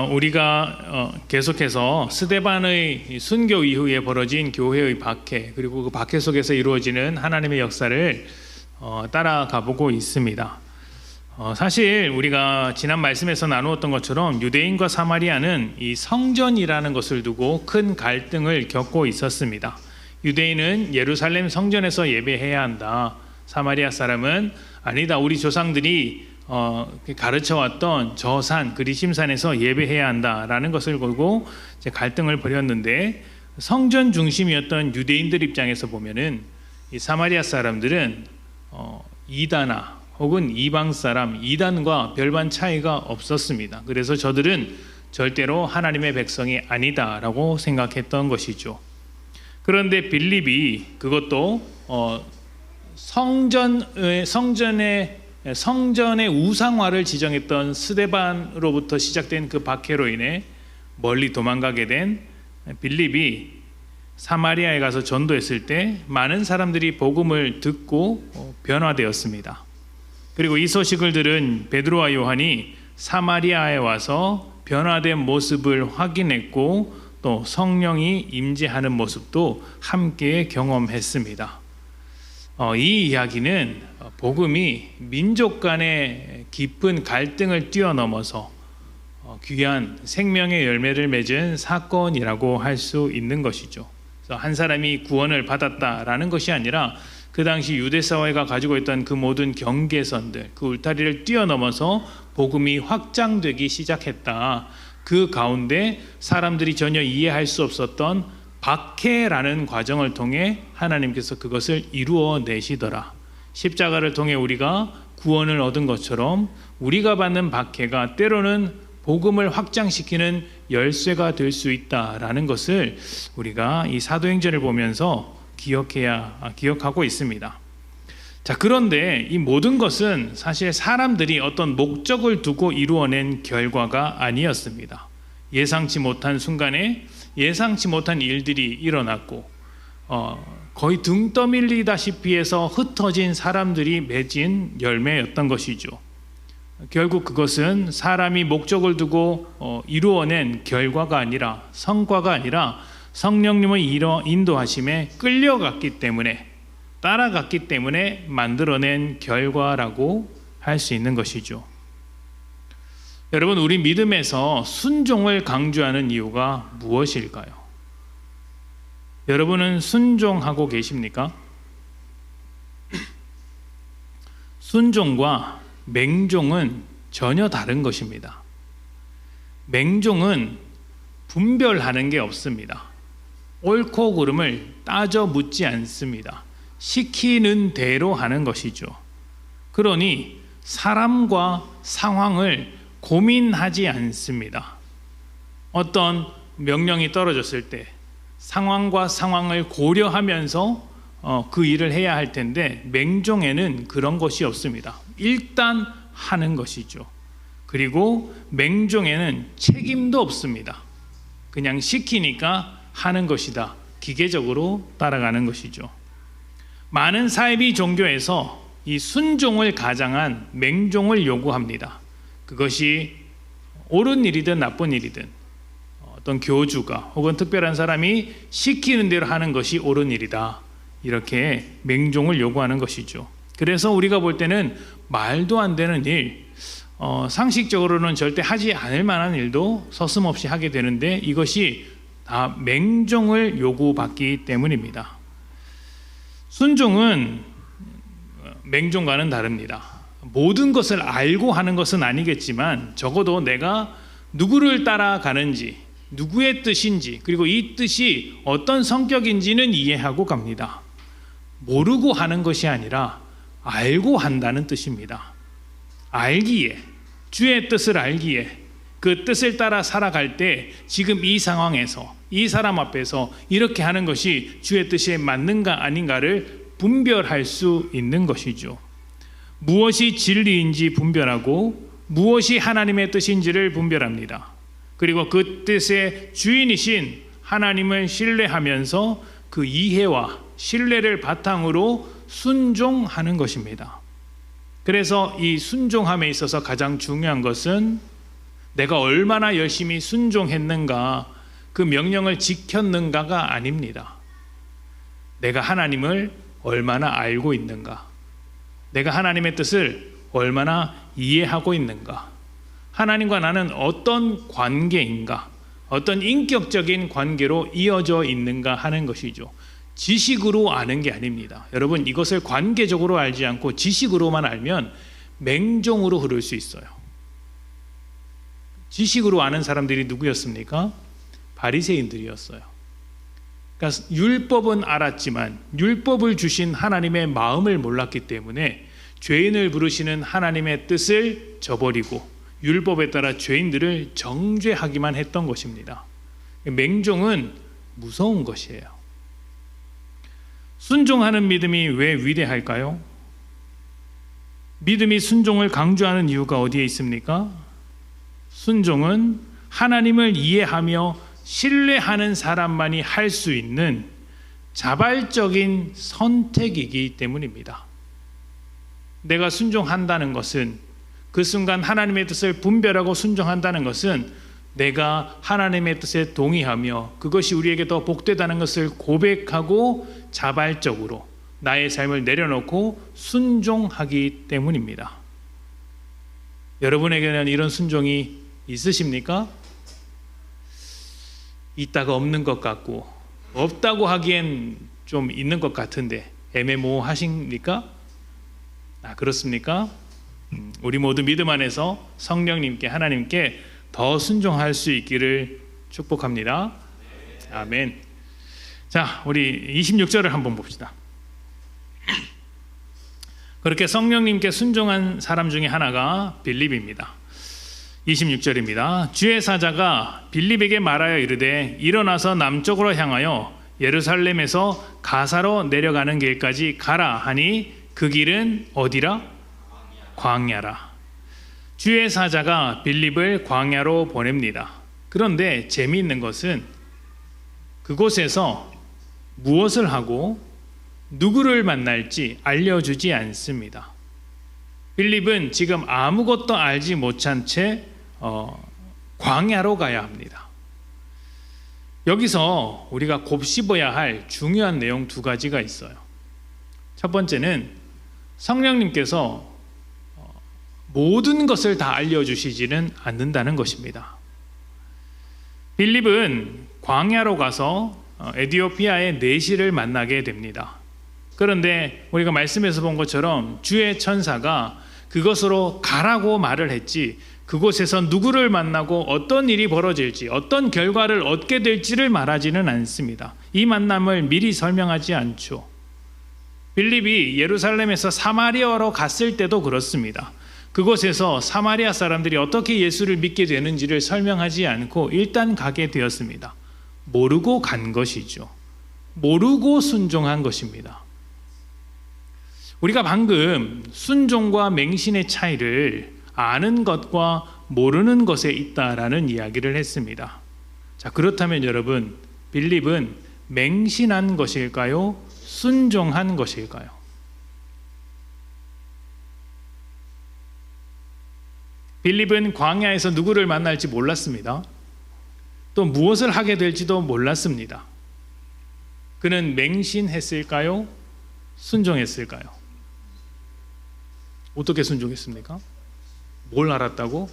우리가 계속해서 스데반의 순교 이후에 벌어진 교회의 박해, 그리고 그 박해 속에서 이루어지는 하나님의 역사를 따라가 보고 있습니다. 사실 우리가 지난 말씀에서 나누었던 것처럼 유대인과 사마리아는 이 성전이라는 것을 두고 큰 갈등을 겪고 있었습니다. 유대인은 예루살렘 성전에서 예배해야 한다. 사마리아 사람은 아니다. 우리 조상들이 가르쳐왔던 저 산 그리심산에서 예배해야 한다라는 것을 걸고 이제 갈등을 벌였는데, 성전 중심이었던 유대인들 입장에서 보면은 이 사마리아 사람들은 이단아 혹은 이방 사람, 이단과 별반 차이가 없었습니다. 그래서 저들은 절대로 하나님의 백성이 아니다라고 생각했던 것이죠. 그런데 빌립이 그것도 성전의 우상화를 지정했던 스데반으로부터 시작된 그 박해로 인해 멀리 도망가게 된 빌립이 사마리아에 가서 전도했을 때 많은 사람들이 복음을 듣고 변화되었습니다. 그리고 이 소식을 들은 베드로와 요한이 사마리아에 와서 변화된 모습을 확인했고, 또 성령이 임재하는 모습도 함께 경험했습니다. 이 이야기는 복음이 민족 간의 깊은 갈등을 뛰어넘어서 귀한 생명의 열매를 맺은 사건이라고 할 수 있는 것이죠. 그래서 한 사람이 구원을 받았다라는 것이 아니라 그 당시 유대 사회가 가지고 있던 그 모든 경계선들, 그 울타리를 뛰어넘어서 복음이 확장되기 시작했다. 그 가운데 사람들이 전혀 이해할 수 없었던 박해라는 과정을 통해 하나님께서 그것을 이루어내시더라. 십자가를 통해 우리가 구원을 얻은 것처럼 우리가 받는 박해가 때로는 복음을 확장시키는 열쇠가 될 수 있다라는 것을 우리가 이 사도행전을 보면서 기억하고 있습니다. 그런데 이 모든 것은 사실 사람들이 어떤 목적을 두고 이루어낸 결과가 아니었습니다. 예상치 못한 순간에 예상치 못한 일들이 일어났고 거의 등 떠밀리다시피 해서 흩어진 사람들이 맺은 열매였던 것이죠. 결국 그것은 사람이 목적을 두고 이루어낸 결과가 아니라, 성과가 아니라 성령님의 인도하심에 끌려갔기 때문에, 따라갔기 때문에 만들어낸 결과라고 할 수 있는 것이죠. 여러분, 우리 믿음에서 순종을 강조하는 이유가 무엇일까요? 여러분은 순종하고 계십니까? 순종과 맹종은 전혀 다른 것입니다. 맹종은 분별하는 게 없습니다. 옳고 그름을 따져 묻지 않습니다. 시키는 대로 하는 것이죠. 그러니 사람과 상황을 고민하지 않습니다. 어떤 명령이 떨어졌을 때 상황과 상황을 고려하면서 그 일을 해야 할 텐데, 맹종에는 그런 것이 없습니다. 일단 하는 것이죠. 그리고 맹종에는 책임도 없습니다. 그냥 시키니까 하는 것이다. 기계적으로 따라가는 것이죠. 많은 사이비 종교에서 이 순종을 가장한 맹종을 요구합니다. 그것이 옳은 일이든 나쁜 일이든 어떤 교주가 혹은 특별한 사람이 시키는 대로 하는 것이 옳은 일이다. 이렇게 맹종을 요구하는 것이죠. 그래서 우리가 볼 때는 말도 안 되는 일, 상식적으로는 절대 하지 않을 만한 일도 서슴없이 하게 되는데, 이것이 다 맹종을 요구받기 때문입니다. 순종은 맹종과는 다릅니다. 모든 것을 알고 하는 것은 아니겠지만 적어도 내가 누구를 따라가는지, 누구의 뜻인지, 그리고 이 뜻이 어떤 성격인지는 이해하고 갑니다. 모르고 하는 것이 아니라 알고 한다는 뜻입니다. 알기에, 주의 뜻을 알기에, 그 뜻을 따라 살아갈 때 지금 이 상황에서, 이 사람 앞에서 이렇게 하는 것이 주의 뜻에 맞는가 아닌가를 분별할 수 있는 것이죠. 무엇이 진리인지 분별하고 무엇이 하나님의 뜻인지를 분별합니다. 그리고 그 뜻의 주인이신 하나님을 신뢰하면서 그 이해와 신뢰를 바탕으로 순종하는 것입니다. 그래서 이 순종함에 있어서 가장 중요한 것은 내가 얼마나 열심히 순종했는가, 그 명령을 지켰는가가 아닙니다. 내가 하나님을 얼마나 알고 있는가, 내가 하나님의 뜻을 얼마나 이해하고 있는가, 하나님과 나는 어떤 관계인가, 어떤 인격적인 관계로 이어져 있는가 하는 것이죠. 지식으로 아는 게 아닙니다. 여러분, 이것을 관계적으로 알지 않고 지식으로만 알면 맹종으로 흐를 수 있어요. 지식으로 아는 사람들이 누구였습니까? 바리새인들이었어요. 그러니까 율법은 알았지만 율법을 주신 하나님의 마음을 몰랐기 때문에 죄인을 부르시는 하나님의 뜻을 저버리고 율법에 따라 죄인들을 정죄하기만 했던 것입니다. 맹종은 무서운 것이에요. 순종하는 믿음이 왜 위대할까요? 믿음이 순종을 강조하는 이유가 어디에 있습니까? 순종은 하나님을 이해하며 신뢰하는 사람만이 할 수 있는 자발적인 선택이기 때문입니다. 내가 순종한다는 것은, 그 순간 하나님의 뜻을 분별하고 순종한다는 것은 내가 하나님의 뜻에 동의하며 그것이 우리에게 더 복되다는 것을 고백하고 자발적으로 나의 삶을 내려놓고 순종하기 때문입니다. 여러분에게는 이런 순종이 있으십니까? 있다가 없는 것 같고, 없다고 하기엔 좀 있는 것 같은데 애매모호하십니까? 그렇습니까? 우리 모두 믿음 안에서 성령님께, 하나님께 더 순종할 수 있기를 축복합니다. 아멘. 자, 우리 26절을 한번 봅시다. 그렇게 성령님께 순종한 사람 중에 하나가 빌립입니다. 26절입니다. 주의 사자가 빌립에게 말하여 이르되 일어나서 남쪽으로 향하여 예루살렘에서 가사로 내려가는 길까지 가라 하니 그 길은 어디라? 광야라. 주의 사자가 빌립을 광야로 보냅니다. 그런데 재미있는 것은 그곳에서 무엇을 하고 누구를 만날지 알려주지 않습니다. 빌립은 지금 아무것도 알지 못한 채 광야로 가야 합니다. 여기서 우리가 곱씹어야 할 중요한 내용 두 가지가 있어요. 첫 번째는 성령님께서 모든 것을 다 알려주시지는 않는다는 것입니다. 빌립은 광야로 가서 에디오피아의 내시를 만나게 됩니다. 그런데 우리가 말씀에서 본 것처럼 주의 천사가 그것으로 가라고 말을 했지, 그곳에서 누구를 만나고 어떤 일이 벌어질지, 어떤 결과를 얻게 될지를 말하지는 않습니다. 이 만남을 미리 설명하지 않죠. 빌립이 예루살렘에서 사마리아로 갔을 때도 그렇습니다. 그곳에서 사마리아 사람들이 어떻게 예수를 믿게 되는지를 설명하지 않고 일단 가게 되었습니다. 모르고 간 것이죠. 모르고 순종한 것입니다. 우리가 방금 순종과 맹신의 차이를 아는 것과 모르는 것에 있다라는 이야기를 했습니다. 자, 그렇다면 여러분, 빌립은 맹신한 것일까요? 순종한 것일까요? 빌립은 광야에서 누구를 만날지 몰랐습니다. 또 무엇을 하게 될지도 몰랐습니다. 그는 맹신했을까요? 순종했을까요? 어떻게 순종했습니까? 뭘 알았다고?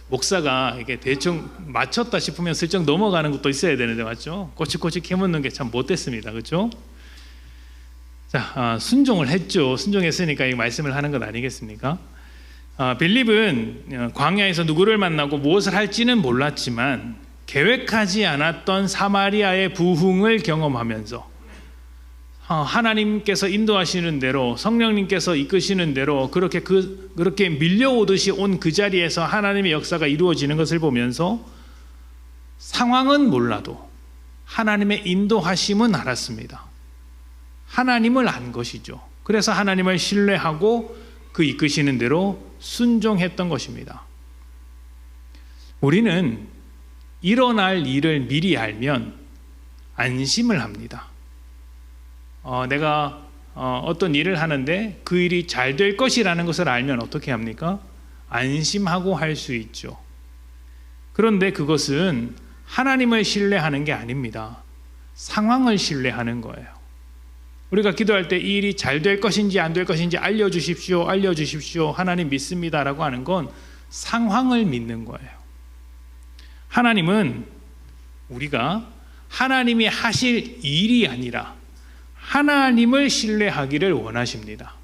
목사가 이게 대충 맞췄다 싶으면 슬쩍 넘어가는 것도 있어야 되는데, 맞죠? 꼬치꼬치 캐묻는 게 참 못됐습니다. 그렇죠? 자, 순종을 했죠. 순종했으니까 이 말씀을 하는 것 아니겠습니까? 빌립은 광야에서 누구를 만나고 무엇을 할지는 몰랐지만 계획하지 않았던 사마리아의 부흥을 경험하면서 하나님께서 인도하시는 대로, 성령님께서 이끄시는 대로 그렇게 밀려오듯이 온 그 자리에서 하나님의 역사가 이루어지는 것을 보면서 상황은 몰라도 하나님의 인도하심은 알았습니다. 하나님을 안 것이죠. 그래서 하나님을 신뢰하고 그 이끄시는 대로 순종했던 것입니다. 우리는 일어날 일을 미리 알면 안심을 합니다. 내가 어떤 일을 하는데 그 일이 잘 될 것이라는 것을 알면 어떻게 합니까? 안심하고 할 수 있죠. 그런데 그것은 하나님을 신뢰하는 게 아닙니다. 상황을 신뢰하는 거예요. 우리가 기도할 때 이 일이 잘 될 것인지 안 될 것인지 알려주십시오, 알려주십시오, 하나님 믿습니다라고 하는 건 상황을 믿는 거예요. 하나님은 우리가 하나님이 하실 일이 아니라 하나님을 신뢰하기를 원하십니다.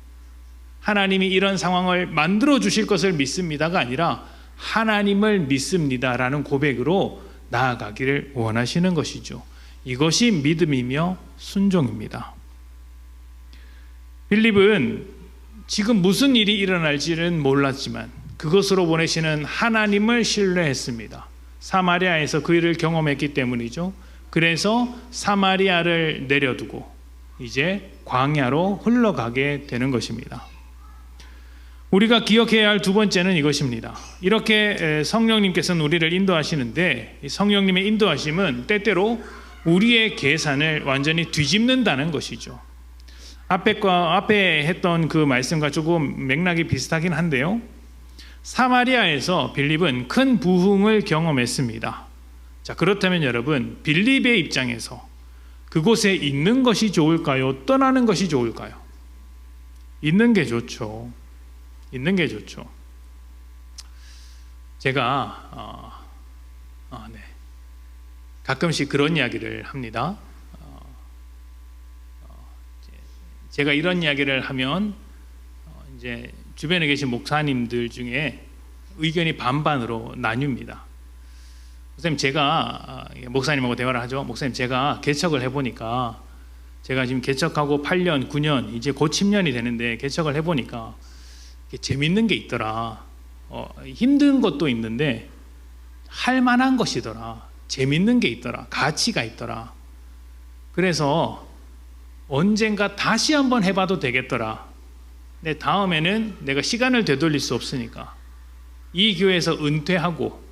하나님이 이런 상황을 만들어 주실 것을 믿습니다가 아니라 하나님을 믿습니다라는 고백으로 나아가기를 원하시는 것이죠. 이것이 믿음이며 순종입니다. 빌립은 지금 무슨 일이 일어날지는 몰랐지만 그것으로 보내시는 하나님을 신뢰했습니다. 사마리아에서 그 일을 경험했기 때문이죠. 그래서 사마리아를 내려두고 이제 광야로 흘러가게 되는 것입니다. 우리가 기억해야 할 두 번째는 이것입니다. 이렇게 성령님께서는 우리를 인도하시는데 성령님의 인도하심은 때때로 우리의 계산을 완전히 뒤집는다는 것이죠. 앞에 했던 그 말씀과 조금 맥락이 비슷하긴 한데요. 사마리아에서 빌립은 큰 부흥을 경험했습니다. 자, 그렇다면 여러분, 빌립의 입장에서 그곳에 있는 것이 좋을까요? 떠나는 것이 좋을까요? 있는 게 좋죠. 있는 게 좋죠. 제가 가끔씩 그런 이야기를 합니다. 제가 이런 이야기를 하면 이제 주변에 계신 목사님들 중에 의견이 반반으로 나뉩니다. 목사님, 제가 목사님하고 대화를 하죠. 목사님, 제가 개척을 해보니까 제가 지금 개척하고 8년, 9년, 이제 곧 10년이 되는데 개척을 해보니까 재밌는 게 있더라. 힘든 것도 있는데 할 만한 것이더라. 재밌는 게 있더라. 가치가 있더라. 그래서 언젠가 다시 한번 해봐도 되겠더라. 근데 다음에는 내가 시간을 되돌릴 수 없으니까 이 교회에서 은퇴하고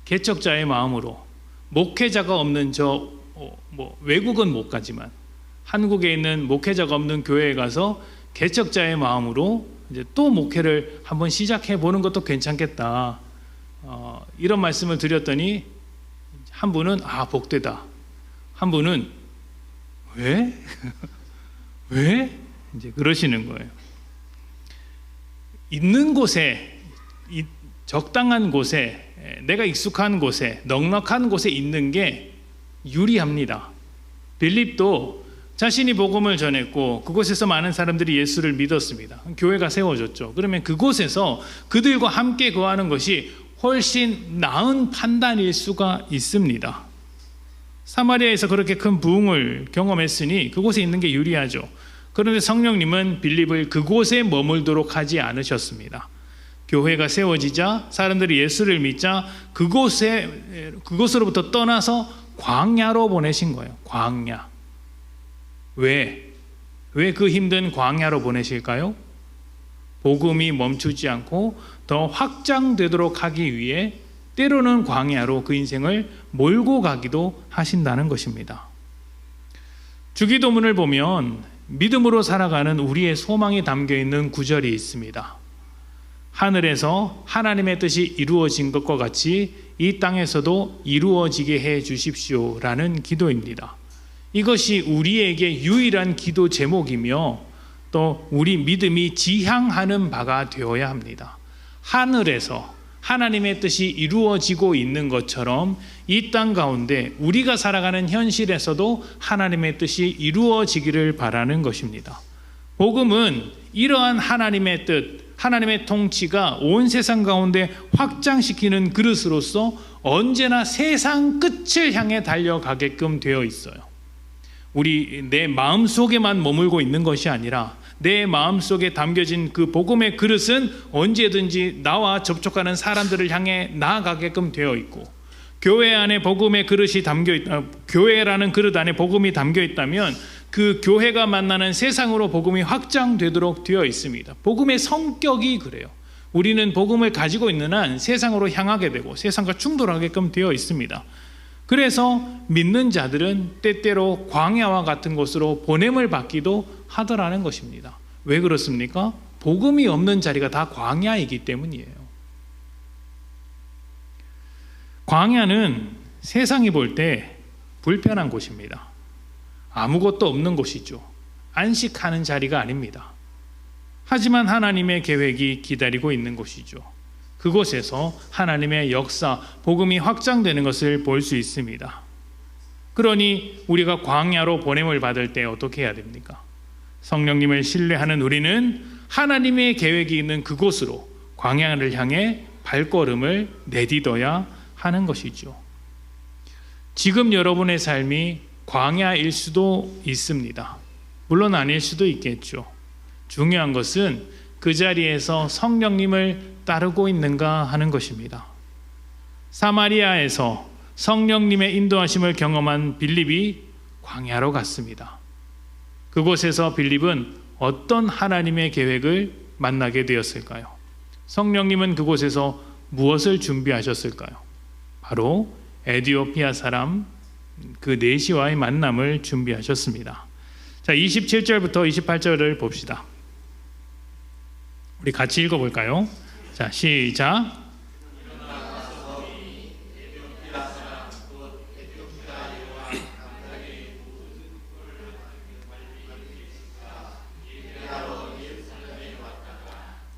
개척자의 마음으로 목회자가 없는 외국은 못 가지만 한국에 있는 목회자가 없는 교회에 가서 개척자의 마음으로 이제 또 목회를 한번 시작해 보는 것도 괜찮겠다. 이런 말씀을 드렸더니 한 분은 복되다. 한 분은 왜? 왜? 이제 그러시는 거예요. 있는 곳에, 적당한 곳에, 내가 익숙한 곳에, 넉넉한 곳에 있는 게 유리합니다. 빌립도 자신이 복음을 전했고 그곳에서 많은 사람들이 예수를 믿었습니다. 교회가 세워졌죠. 그러면 그곳에서 그들과 함께 거하는 것이 훨씬 나은 판단일 수가 있습니다. 사마리아에서 그렇게 큰 부흥을 경험했으니 그곳에 있는 게 유리하죠. 그런데 성령님은 빌립을 그곳에 머물도록 하지 않으셨습니다. 교회가 세워지자 사람들이 예수를 믿자 그곳으로부터 떠나서 광야로 보내신 거예요. 광야. 왜 그 힘든 광야로 보내실까요? 복음이 멈추지 않고 더 확장되도록 하기 위해 때로는 광야로 그 인생을 몰고 가기도 하신다는 것입니다. 주기도문을 보면 믿음으로 살아가는 우리의 소망이 담겨 있는 구절이 있습니다. 하늘에서 하나님의 뜻이 이루어진 것과 같이 이 땅에서도 이루어지게 해 주십시오라는 기도입니다. 이것이 우리에게 유일한 기도 제목이며 또 우리 믿음이 지향하는 바가 되어야 합니다. 하늘에서 하나님의 뜻이 이루어지고 있는 것처럼 이 땅 가운데 우리가 살아가는 현실에서도 하나님의 뜻이 이루어지기를 바라는 것입니다. 복음은 이러한 하나님의 뜻, 하나님의 통치가 온 세상 가운데 확장시키는 그릇으로서 언제나 세상 끝을 향해 달려가게끔 되어 있어요. 내 마음속에만 머물고 있는 것이 아니라 내 마음속에 담겨진 그 복음의 그릇은 언제든지 나와 접촉하는 사람들을 향해 나아가게끔 되어 있고, 교회 안에 복음의 그릇이 교회라는 그릇 안에 복음이 담겨 있다면 그 교회가 만나는 세상으로 복음이 확장되도록 되어 있습니다. 복음의 성격이 그래요. 우리는 복음을 가지고 있는 한 세상으로 향하게 되고 세상과 충돌하게끔 되어 있습니다. 그래서 믿는 자들은 때때로 광야와 같은 곳으로 보냄을 받기도 하더라는 것입니다. 왜 그렇습니까? 복음이 없는 자리가 다 광야이기 때문이에요. 광야는 세상이 볼 때 불편한 곳입니다. 아무것도 없는 곳이죠. 안식하는 자리가 아닙니다. 하지만 하나님의 계획이 기다리고 있는 곳이죠. 그곳에서 하나님의 역사, 복음이 확장되는 것을 볼 수 있습니다. 그러니 우리가 광야로 보냄을 받을 때 어떻게 해야 됩니까? 성령님을 신뢰하는 우리는 하나님의 계획이 있는 그곳으로 광야를 향해 발걸음을 내딛어야 하는 것이죠. 지금 여러분의 삶이 광야일 수도 있습니다. 물론 아닐 수도 있겠죠. 중요한 것은 그 자리에서 성령님을 따르고 있는가 하는 것입니다. 사마리아에서 성령님의 인도하심을 경험한 빌립이 광야로 갔습니다. 그곳에서 빌립은 어떤 하나님의 계획을 만나게 되었을까요? 성령님은 그곳에서 무엇을 준비하셨을까요? 바로 에디오피아 사람 그 내시와의 만남을 준비하셨습니다. 자, 27절부터 28절을 봅시다. 우리 같이 읽어볼까요? 자, 시작.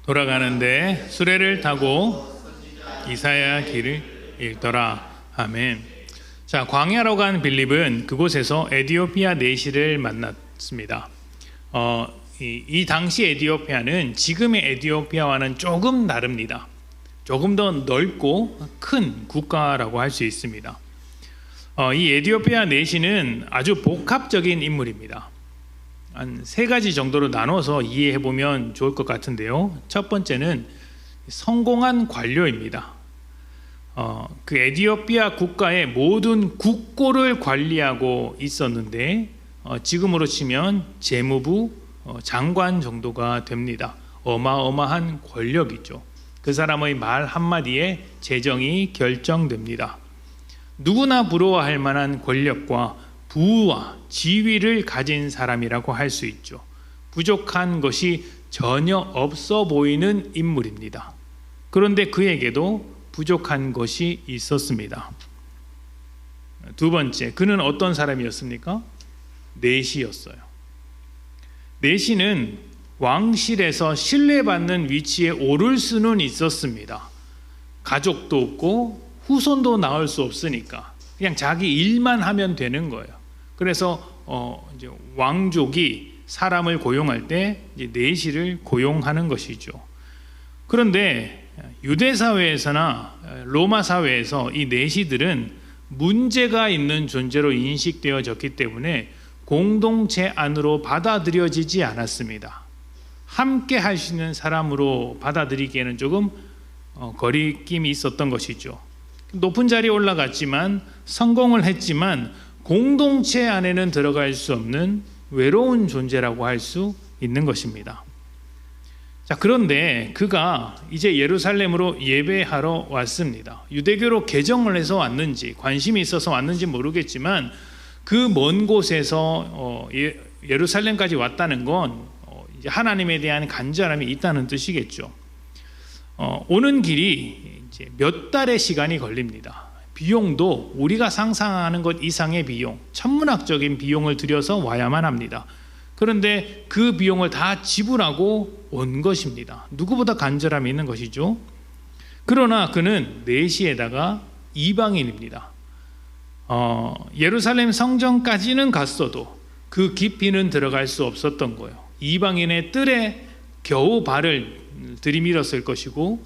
돌아가는데 수레를 타고 이사야 길을 읽더라. 아멘. 자, 광야로 간 빌립은 그곳에서 에디오피아 내시를 만났습니다. 이 당시 에디오피아는 지금의 에디오피아와는 조금 다릅니다. 조금 더 넓고 큰 국가라고 할 수 있습니다. 이 에디오피아 내시는 아주 복합적인 인물입니다. 한 세 가지 정도로 나눠서 이해해 보면 좋을 것 같은데요. 첫 번째는 성공한 관료입니다. 그 에디오피아 국가의 모든 국고를 관리하고 있었는데 지금으로 치면 재무부 장관 정도가 됩니다. 어마어마한 권력이죠. 그 사람의 말 한마디에 재정이 결정됩니다. 누구나 부러워할 만한 권력과 부와 지위를 가진 사람이라고 할 수 있죠. 부족한 것이 전혀 없어 보이는 인물입니다. 그런데 그에게도 부족한 것이 있었습니다. 두 번째, 그는 어떤 사람이었습니까? 내시였어요. 내시는 왕실에서 신뢰받는 위치에 오를 수는 있었습니다. 가족도 없고 후손도 낳을 수 없으니까 그냥 자기 일만 하면 되는 거예요. 그래서 이제 왕족이 사람을 고용할 때 이제 내시를 고용하는 것이죠. 그런데 유대 사회에서나 로마 사회에서 이 내시들은 문제가 있는 존재로 인식되어졌기 때문에 공동체 안으로 받아들여지지 않았습니다. 함께 할 수 있는 사람으로 받아들이기에는 조금 거리낌이 있었던 것이죠. 높은 자리에 올라갔지만 성공을 했지만 공동체 안에는 들어갈 수 없는 외로운 존재라고 할 수 있는 것입니다. 자, 그런데 그가 이제 예루살렘으로 예배하러 왔습니다. 유대교로 개정을 해서 왔는지 관심이 있어서 왔는지 모르겠지만 그 먼 곳에서 예루살렘까지 왔다는 건 이제 하나님에 대한 간절함이 있다는 뜻이겠죠. 오는 길이 이제 몇 달의 시간이 걸립니다. 비용도 우리가 상상하는 것 이상의 비용, 천문학적인 비용을 들여서 와야만 합니다. 그런데 그 비용을 다 지불하고 온 것입니다. 누구보다 간절함이 있는 것이죠. 그러나 그는 내시에다가 이방인입니다. 예루살렘 성전까지는 갔어도 그 깊이는 들어갈 수 없었던 거예요. 이방인의 뜰에 겨우 발을 들이밀었을 것이고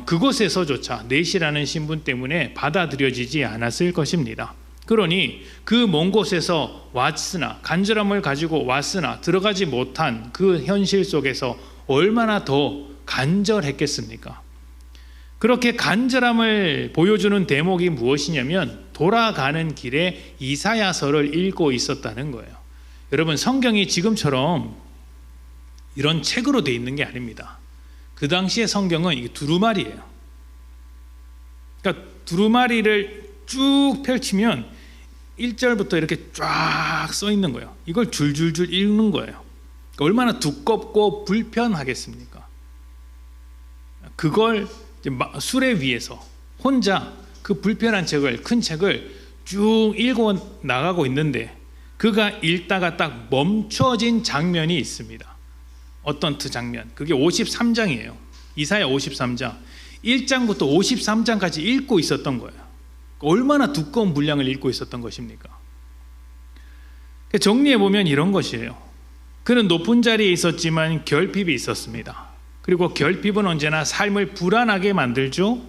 그곳에서조차 내시라는 신분 때문에 받아들여지지 않았을 것입니다. 그러니 그 먼 곳에서 왔으나 간절함을 가지고 왔으나 들어가지 못한 그 현실 속에서 얼마나 더 간절했겠습니까? 그렇게 간절함을 보여주는 대목이 무엇이냐면 돌아가는 길에 이사야서를 읽고 있었다는 거예요. 여러분, 성경이 지금처럼 이런 책으로 되어 있는 게 아닙니다. 그 당시의 성경은 이게 두루마리예요. 그러니까 두루마리를 쭉 펼치면 1절부터 이렇게 쫙 써 있는 거예요. 이걸 줄줄줄 읽는 거예요. 얼마나 두껍고 불편하겠습니까? 그걸 이제 수레 위에서 혼자 그 불편한 책을, 큰 책을 쭉 읽어 나가고 있는데 그가 읽다가 딱 멈춰진 장면이 있습니다. 어떤 장면? 그게 53장이에요. 이사야 53장. 1장부터 53장까지 읽고 있었던 거예요. 얼마나 두꺼운 분량을 읽고 있었던 것입니까? 정리해 보면 이런 것이에요. 그는 높은 자리에 있었지만 결핍이 있었습니다. 그리고 결핍은 언제나 삶을 불안하게 만들죠.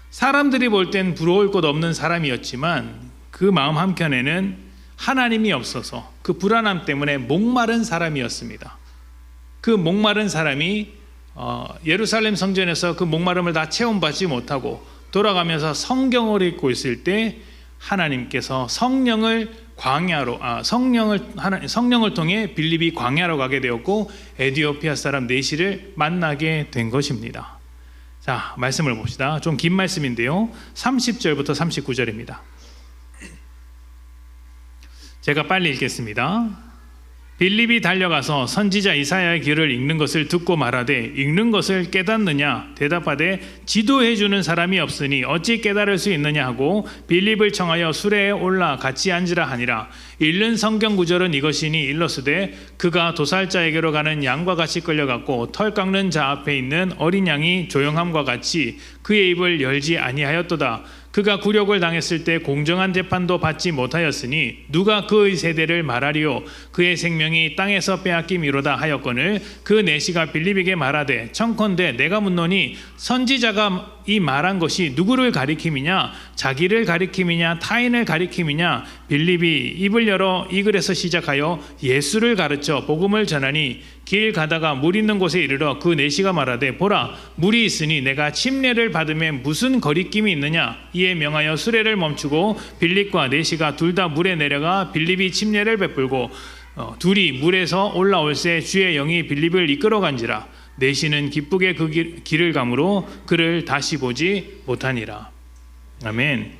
사람들이 볼 땐 부러울 것 없는 사람이었지만 그 마음 한켠에는 하나님이 없어서 그 불안함 때문에 목마른 사람이었습니다. 그 목마른 사람이 예루살렘 성전에서 그 목마름을 다 체험받지 못하고 돌아가면서 성경을 읽고 있을 때 하나님께서 성령을 통해 빌립이 광야로 가게 되었고 에디오피아 사람 네시를 만나게 된 것입니다. 자, 말씀을 봅시다. 좀 긴 말씀인데요. 30절부터 39절입니다. 제가 빨리 읽겠습니다. 빌립이 달려가서 선지자 이사야의 글을 읽는 것을 듣고 말하되 읽는 것을 깨닫느냐 대답하되 지도해 주는 사람이 없으니 어찌 깨달을 수 있느냐 하고 빌립을 청하여 수레에 올라 같이 앉으라 하니라. 읽는 성경 구절은 이것이니 일러스되 그가 도살자에게로 가는 양과 같이 끌려갔고 털 깎는 자 앞에 있는 어린 양이 조용함과 같이 그의 입을 열지 아니하였도다. 그가 굴욕을 당했을 때 공정한 재판도 받지 못하였으니 누가 그의 세대를 말하리요. 그의 생명이 땅에서 빼앗김이로다 하였거늘 그 내시가 빌립에게 말하되 청컨대 내가 묻노니 선지자가 이 말한 것이 누구를 가리킴이냐 자기를 가리킴이냐 타인을 가리킴이냐. 빌립이 입을 열어 이 글에서 시작하여 예수를 가르쳐 복음을 전하니 길 가다가 물 있는 곳에 이르러 그 내시가 말하되 보라 물이 있으니 내가 침례를 받음에 무슨 거리낌이 있느냐. 이에 명하여 수레를 멈추고 빌립과 내시가 둘 다 물에 내려가 빌립이 침례를 베풀고 둘이 물에서 올라올새 주의 영이 빌립을 이끌어간지라. 내시는 기쁘게 그 길을 가므로 그를 다시 보지 못하니라. 아멘.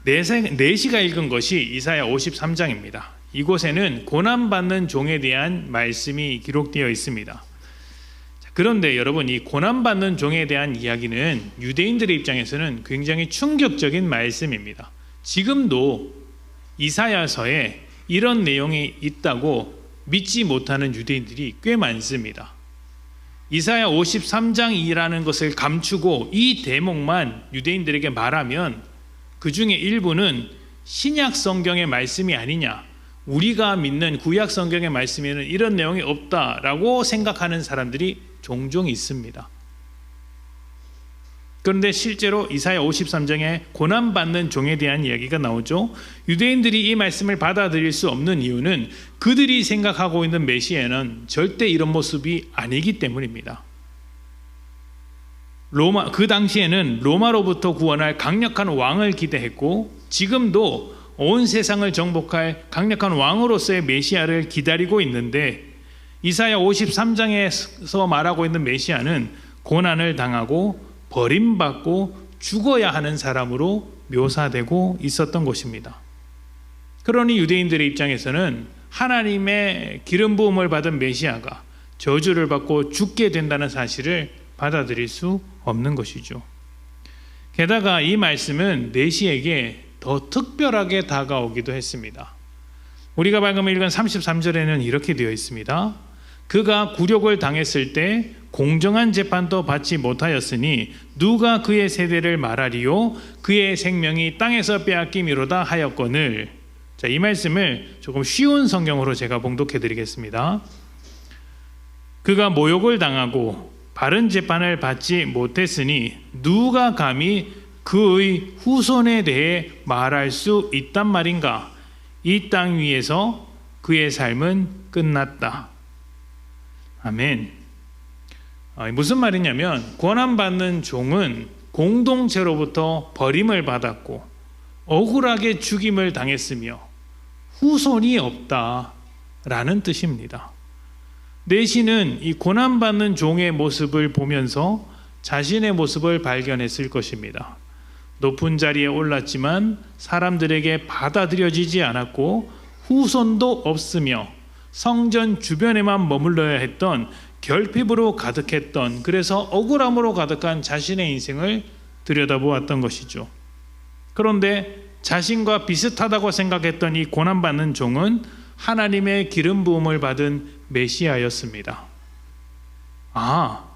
내시가 읽은 것이 이사야 53장입니다. 이곳에는 고난받는 종에 대한 말씀이 기록되어 있습니다. 그런데 여러분, 이 고난받는 종에 대한 이야기는 유대인들의 입장에서는 굉장히 충격적인 말씀입니다. 지금도 이사야서에 이런 내용이 있다고 믿지 못하는 유대인들이 꽤 많습니다. 이사야 53장이라는 것을 감추고 이 대목만 유대인들에게 말하면 그 중에 일부는 신약 성경의 말씀이 아니냐, 우리가 믿는 구약 성경의 말씀에는 이런 내용이 없다라고 생각하는 사람들이 종종 있습니다. 그런데 실제로 이사야 53장에 고난받는 종에 대한 이야기가 나오죠. 유대인들이 이 말씀을 받아들일 수 없는 이유는 그들이 생각하고 있는 메시아는 절대 이런 모습이 아니기 때문입니다. 그 당시에는 로마로부터 구원할 강력한 왕을 기대했고 지금도 온 세상을 정복할 강력한 왕으로서의 메시아를 기다리고 있는데 이사야 53장에서 말하고 있는 메시아는 고난을 당하고 버림받고 죽어야 하는 사람으로 묘사되고 있었던 것입니다. 그러니 유대인들의 입장에서는 하나님의 기름 부음을 받은 메시아가 저주를 받고 죽게 된다는 사실을 받아들일 수 없는 것이죠. 게다가 이 말씀은 내시에게 더 특별하게 다가오기도 했습니다. 우리가 방금 읽은 33절에는 이렇게 되어 있습니다. 그가 굴욕을 당했을 때 공정한 재판도 받지 못하였으니 누가 그의 세대를 말하리요. 그의 생명이 땅에서 빼앗김이로다 하였거늘. 자, 이 말씀을 조금 쉬운 성경으로 제가 봉독해 드리겠습니다. 그가 모욕을 당하고 바른 재판을 받지 못했으니 누가 감히 그의 후손에 대해 말할 수 있단 말인가. 이 땅 위에서 그의 삶은 끝났다. 아멘. 무슨 말이냐면 고난받는 종은 공동체로부터 버림을 받았고 억울하게 죽임을 당했으며 후손이 없다라는 뜻입니다. 내시는 이 고난받는 종의 모습을 보면서 자신의 모습을 발견했을 것입니다. 높은 자리에 올랐지만 사람들에게 받아들여지지 않았고 후손도 없으며 성전 주변에만 머물러야 했던 결핍으로 가득했던, 그래서 억울함으로 가득한 자신의 인생을 들여다보았던 것이죠. 그런데 자신과 비슷하다고 생각했던 이 고난받는 종은 하나님의 기름 부음을 받은 메시아였습니다. 나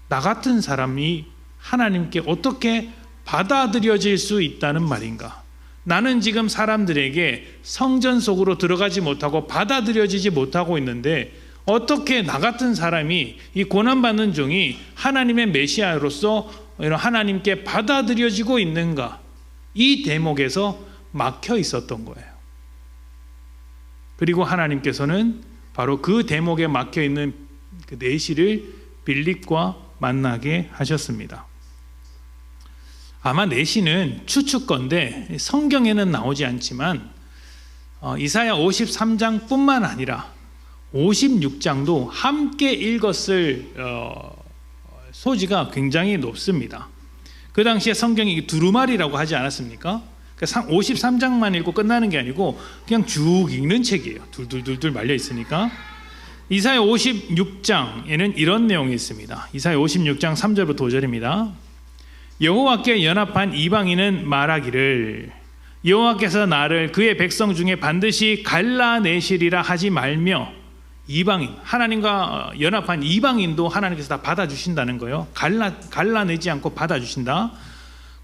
같은 사람이 하나님께 어떻게 받아들여질 수 있다는 말인가? 나는 지금 사람들에게 성전 속으로 들어가지 못하고 받아들여지지 못하고 있는데 어떻게 나 같은 사람이, 이 고난받는 종이 하나님의 메시아로서 하나님께 받아들여지고 있는가? 이 대목에서 막혀 있었던 거예요. 그리고 하나님께서는 바로 그 대목에 막혀 있는 그 내시를 빌립과 만나게 하셨습니다. 아마 내시는 추측건데 성경에는 나오지 않지만 이사야 53장뿐만 아니라 56장도 함께 읽었을 소지가 굉장히 높습니다. 그 당시에 성경이 두루마리라고 하지 않았습니까? 53장만 읽고 끝나는 게 아니고 그냥 쭉 읽는 책이에요. 둘둘둘둘 말려 있으니까. 이사야 56장에는 이런 내용이 있습니다. 이사야 56장 3절부터 5절입니다. 여호와께 연합한 이방인은 말하기를 여호와께서 나를 그의 백성 중에 반드시 갈라내시리라 하지 말며, 이방인, 하나님과 연합한 이방인도 하나님께서 다 받아주신다는 거예요. 갈라내지 않고 받아주신다.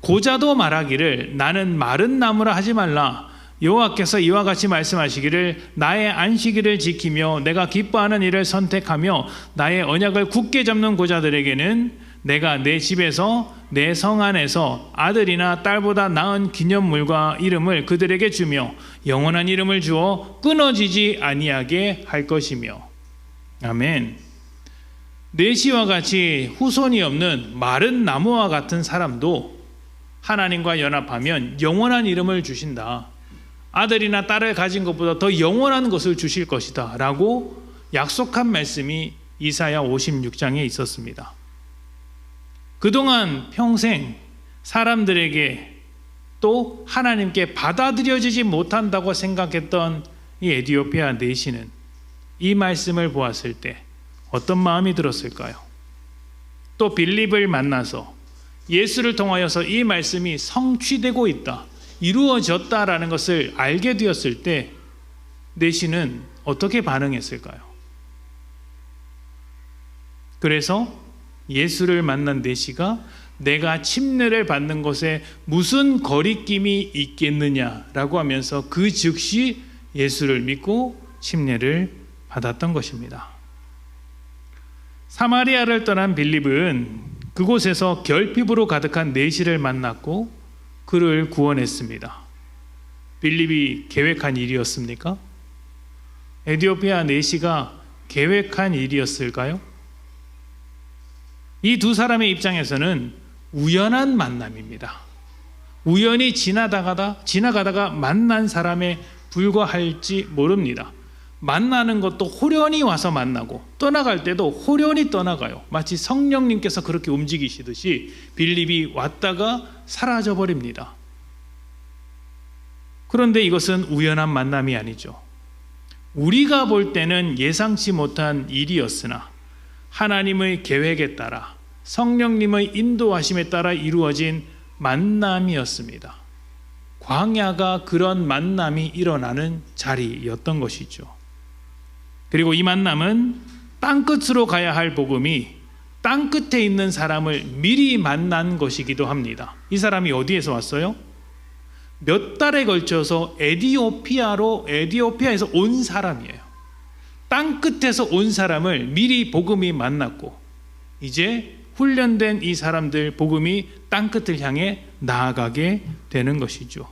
고자도 말하기를 나는 마른 나무라 하지 말라. 여호와께서 이와 같이 말씀하시기를 나의 안식일을 지키며 내가 기뻐하는 일을 선택하며 나의 언약을 굳게 잡는 고자들에게는 내가 내 집에서 내 성 안에서 아들이나 딸보다 나은 기념물과 이름을 그들에게 주며 영원한 이름을 주어 끊어지지 아니하게 할 것이며. 아멘. 내시와 같이 후손이 없는 마른 나무와 같은 사람도 하나님과 연합하면 영원한 이름을 주신다. 아들이나 딸을 가진 것보다 더 영원한 것을 주실 것이다 라고 약속한 말씀이 이사야 56장에 있었습니다. 그동안 평생 사람들에게 또 하나님께 받아들여지지 못한다고 생각했던 이 에디오피아 내시는 이 말씀을 보았을 때 어떤 마음이 들었을까요? 또 빌립을 만나서 예수를 통하여서 이 말씀이 성취되고 있다, 이루어졌다라는 것을 알게 되었을 때 내시는 어떻게 반응했을까요? 그래서 예수를 만난 내시가 내가 침례를 받는 것에 무슨 거리낌이 있겠느냐라고 하면서 그 즉시 예수를 믿고 침례를 받았던 것입니다. 사마리아를 떠난 빌립은 그곳에서 결핍으로 가득한 내시를 만났고 그를 구원했습니다. 빌립이 계획한 일이었습니까? 에디오피아 내시가 계획한 일이었을까요? 이 두 사람의 입장에서는 우연한 만남입니다. 우연히 지나가다가 만난 사람에 불과할지 모릅니다. 만나는 것도 호련히 와서 만나고 떠나갈 때도 호련히 떠나가요. 마치 성령님께서 그렇게 움직이시듯이 빌립이 왔다가 사라져 버립니다. 그런데 이것은 우연한 만남이 아니죠. 우리가 볼 때는 예상치 못한 일이었으나 하나님의 계획에 따라 성령님의 인도하심에 따라 이루어진 만남이었습니다. 광야가 그런 만남이 일어나는 자리였던 것이죠. 그리고 이 만남은 땅끝으로 가야 할 복음이 땅끝에 있는 사람을 미리 만난 것이기도 합니다. 이 사람이 어디에서 왔어요? 몇 달에 걸쳐서 에디오피아에서 온 사람이에요. 땅끝에서 온 사람을 미리 복음이 만났고 이제 훈련된 이 사람들 복음이 땅끝을 향해 나아가게 되는 것이죠.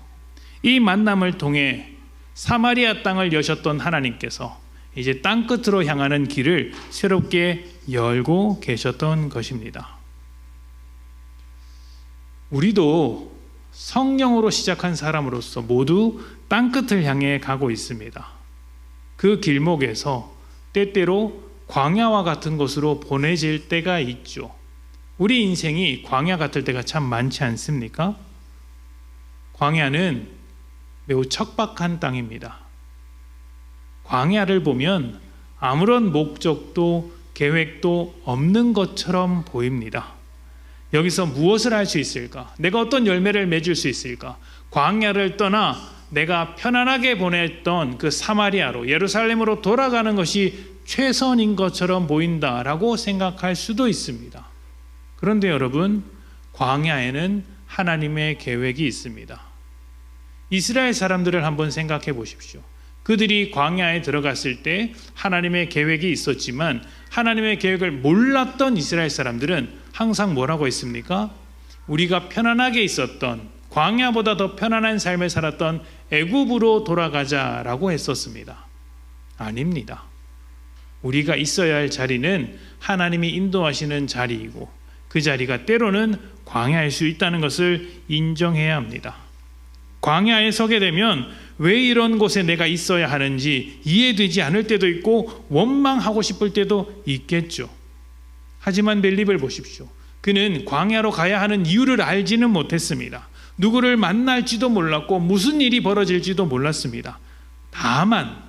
이 만남을 통해 사마리아 땅을 여셨던 하나님께서 이제 땅끝으로 향하는 길을 새롭게 열고 계셨던 것입니다. 우리도 성령으로 시작한 사람으로서 모두 땅끝을 향해 가고 있습니다. 그 길목에서 때때로 광야와 같은 곳으로 보내질 때가 있죠. 우리 인생이 광야 같을 때가 참 많지 않습니까? 광야는 매우 척박한 땅입니다. 광야를 보면 아무런 목적도 계획도 없는 것처럼 보입니다. 여기서 무엇을 할 수 있을까? 내가 어떤 열매를 맺을 수 있을까? 광야를 떠나 내가 편안하게 보냈던 그 사마리아로, 예루살렘으로 돌아가는 것이 최선인 것처럼 보인다라고 생각할 수도 있습니다. 그런데 여러분, 광야에는 하나님의 계획이 있습니다. 이스라엘 사람들을 한번 생각해 보십시오. 그들이 광야에 들어갔을 때 하나님의 계획이 있었지만 하나님의 계획을 몰랐던 이스라엘 사람들은 항상 뭐라고 했습니까? 우리가 편안하게 있었던, 광야보다 더 편안한 삶을 살았던 애굽으로 돌아가자라고 했었습니다. 아닙니다. 우리가 있어야 할 자리는 하나님이 인도하시는 자리이고 그 자리가 때로는 광야일 수 있다는 것을 인정해야 합니다. 광야에 서게 되면 왜 이런 곳에 내가 있어야 하는지 이해되지 않을 때도 있고 원망하고 싶을 때도 있겠죠. 하지만 멜립을 보십시오. 그는 광야로 가야 하는 이유를 알지는 못했습니다. 누구를 만날지도 몰랐고 무슨 일이 벌어질지도 몰랐습니다. 다만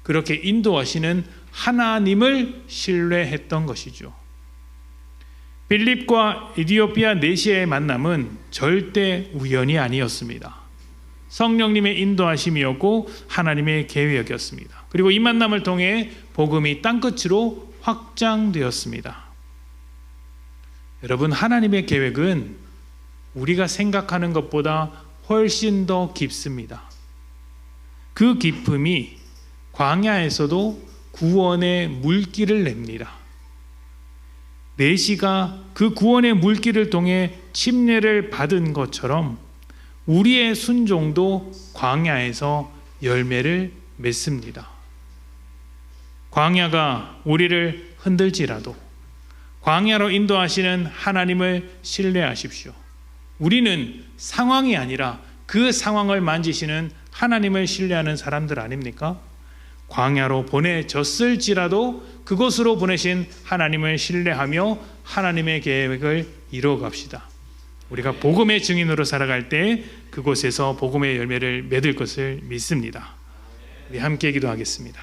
그렇게 인도하시는 하나님을 신뢰했던 것이죠. 빌립과 이디오피아 네시아의 만남은 절대 우연이 아니었습니다. 성령님의 인도하심이었고 하나님의 계획이었습니다. 그리고 이 만남을 통해 복음이 땅끝으로 확장되었습니다. 여러분, 하나님의 계획은 우리가 생각하는 것보다 훨씬 더 깊습니다. 그 깊음이 광야에서도 구원의 물길을 냅니다. 네시가 그 구원의 물길을 통해 침례를 받은 것처럼 우리의 순종도 광야에서 열매를 맺습니다. 광야가 우리를 흔들지라도 광야로 인도하시는 하나님을 신뢰하십시오. 우리는 상황이 아니라 그 상황을 만지시는 하나님을 신뢰하는 사람들 아닙니까? 광야로 보내졌을지라도 그곳으로 보내신 하나님을 신뢰하며 하나님의 계획을 이루어갑시다. 우리가 복음의 증인으로 살아갈 때 그곳에서 복음의 열매를 맺을 것을 믿습니다. 우리 함께 기도하겠습니다.